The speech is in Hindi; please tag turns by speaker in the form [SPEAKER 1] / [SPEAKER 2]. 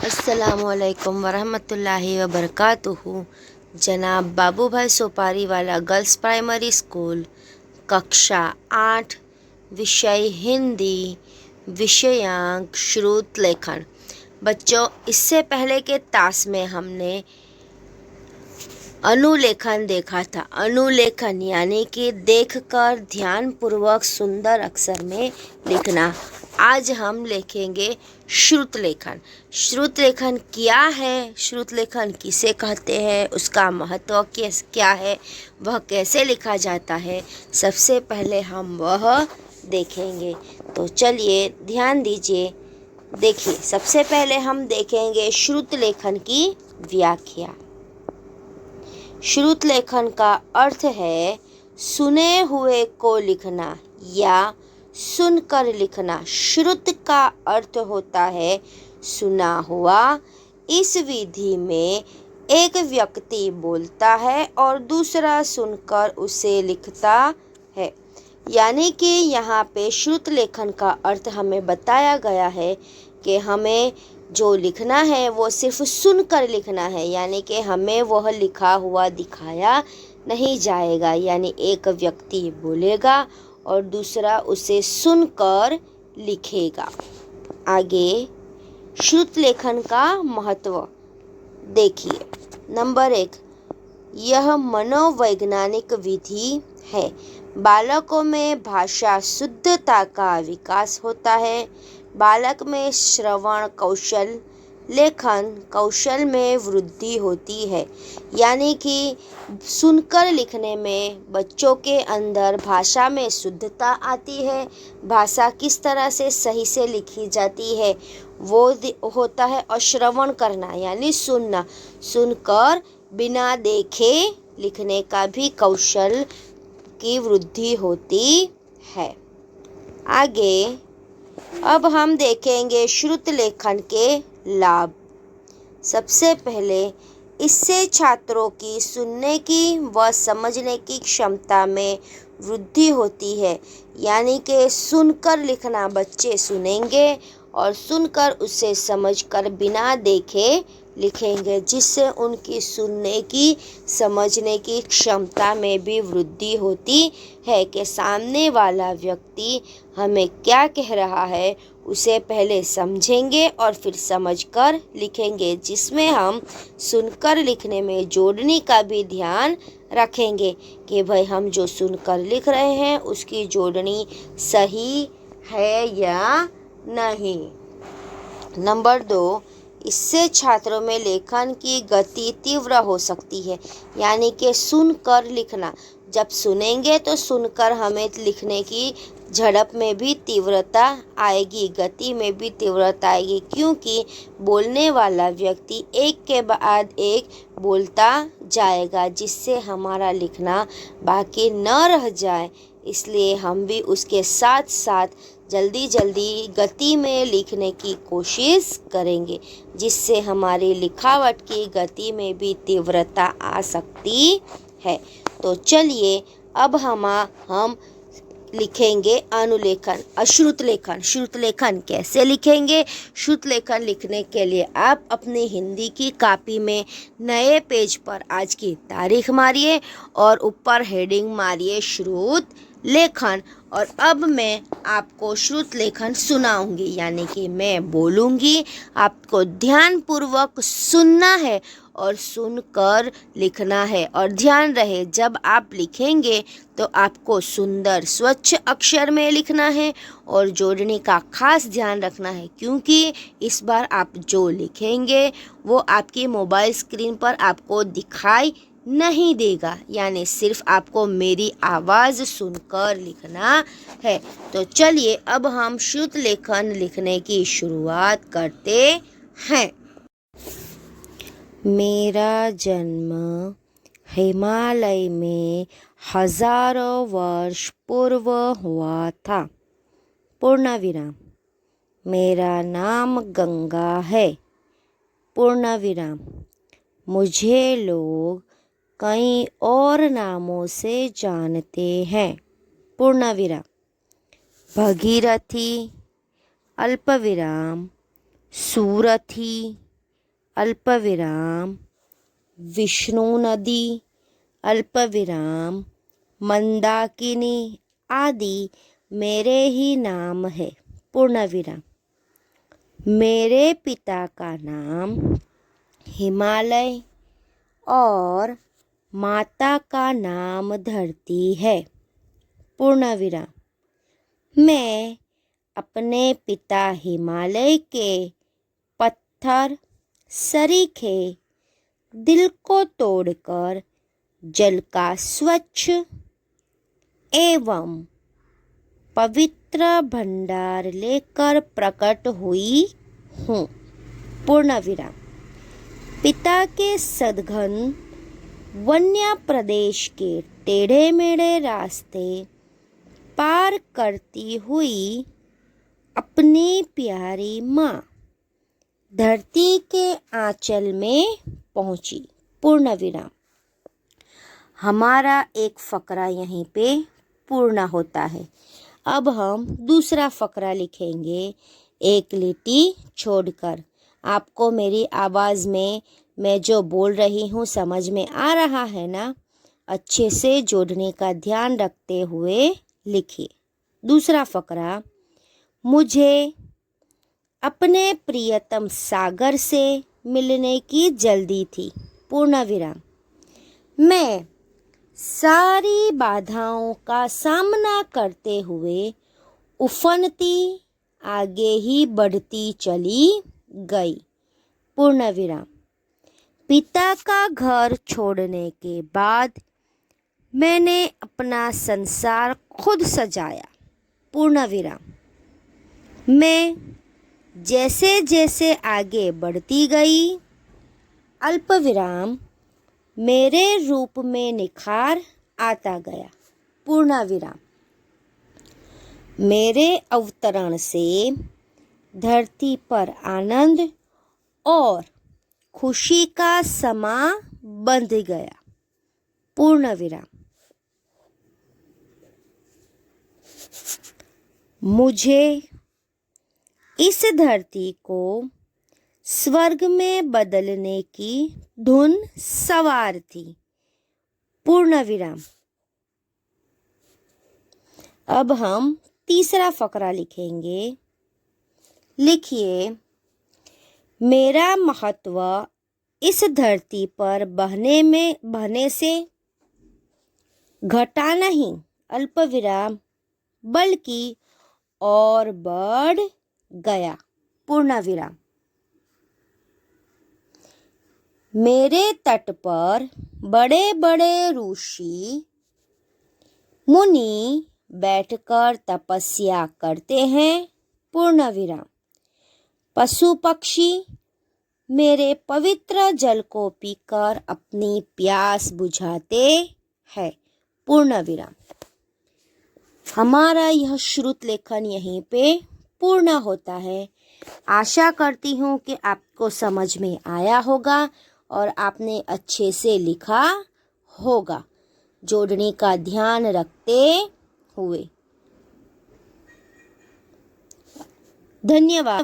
[SPEAKER 1] अस्सलामुअलैकुम वरहमतुल्लाहि वबरकातुहू। जनाब बाबू भाई सोपारी वाला गर्ल्स प्राइमरी स्कूल, कक्षा 8, विषय हिंदी, विषयांक श्रुत लेखन। बच्चों, इससे पहले के तास में हमने अनुलेखन देखा था। अनुलेखन यानी कि देखकर ध्यानपूर्वक सुंदर अक्षर में लिखना। आज हम लिखेंगे श्रुत लेखन। श्रुत लेखन क्या है, श्रुत लेखन किसे कहते हैं, उसका महत्व क्या है, वह कैसे लिखा जाता है, सबसे पहले हम वह देखेंगे। तो चलिए ध्यान दीजिए। देखिए, सबसे पहले हम देखेंगे श्रुत लेखन की व्याख्या। श्रुत लेखन का अर्थ है सुने हुए को लिखना या सुनकर लिखना। श्रुत का अर्थ होता है सुना हुआ। इस विधि में एक व्यक्ति बोलता है और दूसरा सुनकर उसे लिखता है। यानी कि यहाँ पे श्रुत लेखन का अर्थ हमें बताया गया है कि हमें जो लिखना है वो सिर्फ सुनकर लिखना है, यानी कि हमें वह लिखा हुआ दिखाया नहीं जाएगा। यानी एक व्यक्ति बोलेगा और दूसरा उसे सुनकर लिखेगा। आगे श्रुत लेखन का महत्व देखिए। नंबर 1, यह मनोवैज्ञानिक विधि है। बालकों में भाषा शुद्धता का विकास होता है। बालक में श्रवण कौशल, लेखन कौशल में वृद्धि होती है। यानी कि सुनकर लिखने में बच्चों के अंदर भाषा में शुद्धता आती है। भाषा किस तरह से सही से लिखी जाती है वो होता है। और श्रवण करना यानी सुनना, सुनकर बिना देखे लिखने का भी कौशल की वृद्धि होती है। आगे अब हम देखेंगे श्रुत लेखन के लाभ। सबसे पहले इससे छात्रों की सुनने की व समझने की क्षमता में वृद्धि होती है। यानी कि सुनकर लिखना, बच्चे सुनेंगे और सुनकर उसे समझकर बिना देखे लिखेंगे, जिससे उनकी सुनने की समझने की क्षमता में भी वृद्धि होती है कि सामने वाला व्यक्ति हमें क्या कह रहा है उसे पहले समझेंगे और फिर समझकर लिखेंगे, जिसमें हम सुनकर लिखने में जोड़नी का भी ध्यान रखेंगे कि भाई हम जो सुनकर लिख रहे हैं उसकी जोड़नी सही है या नहीं। नंबर 2, इससे छात्रों में लेखन की गति तीव्र हो सकती है। यानी कि सुनकर लिखना, जब सुनेंगे तो सुनकर हमें लिखने की झड़प में भी तीव्रता आएगी, गति में भी तीव्रता आएगी, क्योंकि बोलने वाला व्यक्ति एक के बाद एक बोलता जाएगा, जिससे हमारा लिखना बाकी न रह जाए। इसलिए हम भी उसके साथ साथ जल्दी जल्दी गति में लिखने की कोशिश करेंगे, जिससे हमारी लिखावट की गति में भी तीव्रता आ सकती है। तो चलिए अब हम लिखेंगे अनुलेखन, अश्रुत लेखन। श्रुत लेखन कैसे लिखेंगे? श्रुत लेखन लिखने के लिए आप अपनी हिंदी की कॉपी में नए पेज पर आज की तारीख मारिए और ऊपर हेडिंग मारिए श्रुत लेखन। और अब मैं आपको श्रुत लेखन सुनाऊंगी, यानी कि मैं बोलूंगी, आपको ध्यानपूर्वक सुनना है और सुनकर लिखना है। और ध्यान रहे, जब आप लिखेंगे तो आपको सुंदर स्वच्छ अक्षर में लिखना है और जोड़ने का खास ध्यान रखना है, क्योंकि इस बार आप जो लिखेंगे वो आपकी मोबाइल स्क्रीन पर आपको दिखाई नहीं देगा। यानी सिर्फ आपको मेरी आवाज़ सुनकर लिखना है। तो चलिए अब हम श्रुत लेखन लिखने की शुरुआत करते हैं। मेरा जन्म हिमालय में हजारों वर्ष पूर्व हुआ था। पूर्ण विराम। मेरा नाम गंगा है। पूर्ण विराम। मुझे लोग कई और नामों से जानते हैं। पूर्ण विराम। भगीरथी, अल्पविराम, सूरथी, अल्पविराम विष्णु नदी, अल्पविराम मंदाकिनी आदि मेरे ही नाम है, पूर्ण विराम। मेरे पिता का नाम हिमालय और माता का नाम धरती है, पूर्ण विराम। मैं अपने पिता हिमालय के पत्थर सरीखे दिल को तोड़कर जल का स्वच्छ एवं पवित्र भंडार लेकर प्रकट हुई हूँ, पूर्ण विराम। पिता के सघन वन्य प्रदेश के टेढ़े मेढ़े रास्ते पार करती हुई अपनी प्यारी माँ धरती के आंचल में पहुँची, पूर्ण विराम। हमारा एक फकरा यहीं पे पूर्ण होता है। अब हम दूसरा फकरा लिखेंगे एक लिट्टी छोड़कर। आपको मेरी आवाज़ में मैं जो बोल रही हूँ समझ में आ रहा है ना? अच्छे से जोड़ने का ध्यान रखते हुए लिखिए। दूसरा फकरा, मुझे अपने प्रियतम सागर से मिलने की जल्दी थी, पूर्ण विराम। मैं सारी बाधाओं का सामना करते हुए उफनती आगे ही बढ़ती चली गई, पूर्ण विराम। पिता का घर छोड़ने के बाद मैंने अपना संसार खुद सजाया, पूर्ण विराम। मैं जैसे जैसे आगे बढ़ती गई अल्पविराम मेरे रूप में निखार आता गया, पूर्ण विराम। मेरे अवतरण से धरती पर आनंद और खुशी का समा बंध गया, पूर्ण विराम। मुझे इस धरती को स्वर्ग में बदलने की धुन सवार थी, पूर्ण विराम। अब हम तीसरा फकरा लिखेंगे। लिखिए, मेरा महत्व इस धरती पर बहने से घटा नहीं, अल्पविराम, बल्कि और बढ़ गया, पूर्ण विराम। मेरे तट पर बड़े बड़े ऋषि मुनि बैठकर तपस्या करते हैं, पूर्ण विराम। पशु पक्षी मेरे पवित्र जल को पीकर अपनी प्यास बुझाते हैं, पूर्ण विराम। हमारा यह श्रुत लेखन यहीं पे पूर्ण होता है। आशा करती हूँ कि आपको समझ में आया होगा और आपने अच्छे से लिखा होगा, जोड़ने का ध्यान रखते हुए। धन्यवाद।